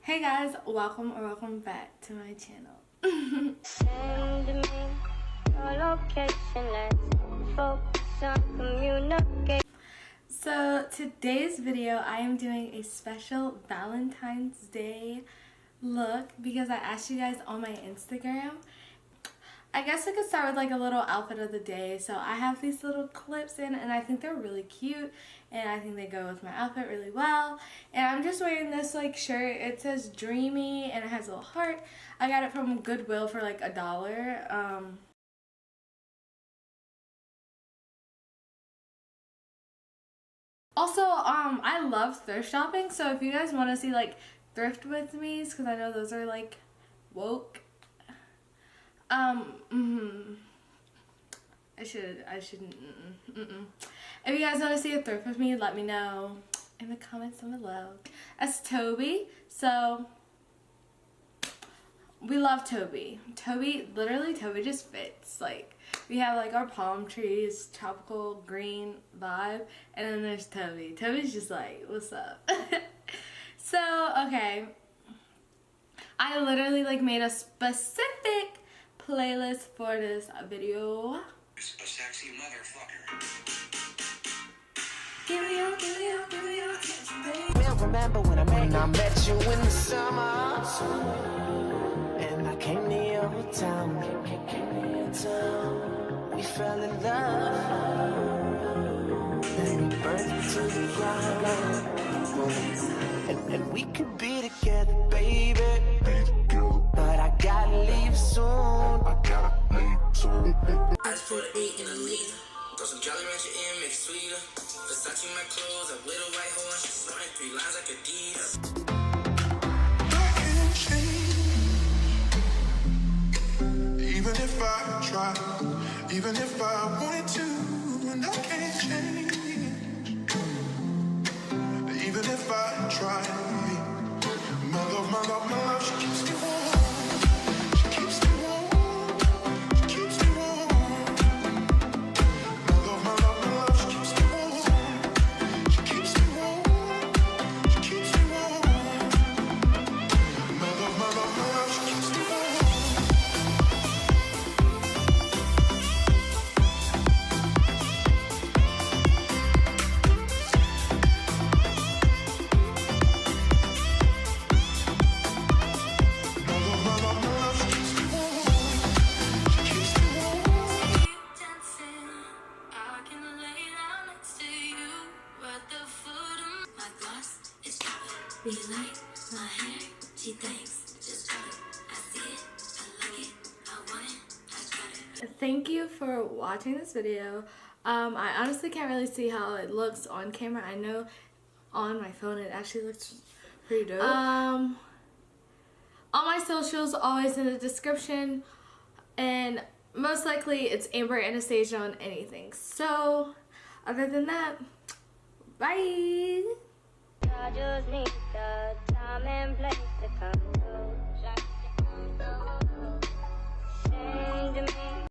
Hey guys, welcome back to my channel. Send me your location, let's focus on communication. So today's video I am doing a special Valentine's Day look because I asked you guys on my Instagram. I guess I could start with like a little outfit of the day. So I have these little clips in and I think they're really cute and I think they go with my outfit really well. And I'm just wearing this like shirt. It says dreamy and it has a little heart. I got it from Goodwill for like $1. Also, I love thrift shopping, so if you guys want to see like thrift with me, because I know those are like woke. I shouldn't. If you guys want to see a thrift with me, let me know in the comments down below. That's Toby. So we love Toby. Toby just fits. Like we have like our palm trees, tropical green vibe, and then there's Toby. Toby's just like, what's up? So okay, I literally like made a specific playlist for this video. A sexy motherfucker. Give me your attention, baby. We'll remember when I met you in the summer, and I came to your town. We fell in love, and we burned to the ground. And we could be together, baby. But I gotta leave soon. Ice for the 8 in a liter. Throw some Jolly Rancher in, make it sweeter. Versace my clothes, a little white horse. Snorting 3 lines like Adidas. I can't change, even if I tried, even if I wanted to, and I can't change, even if I tried. My love, she keeps me warm. She keeps me warm. She keeps me warm. My love, she keeps me warm. She keeps me warm. She keeps me warm. My love, she keeps me warm. Be like my hair, she thinks, just got it. I see it, I like it, I want it, I got it. Thank you for watching this video. I honestly can't really see how it looks on camera. I know on my phone it actually looks pretty dope. All my socials always in the description, and most likely it's amberanastasia on anything. So other than that, bye. I just need the time and place to come through.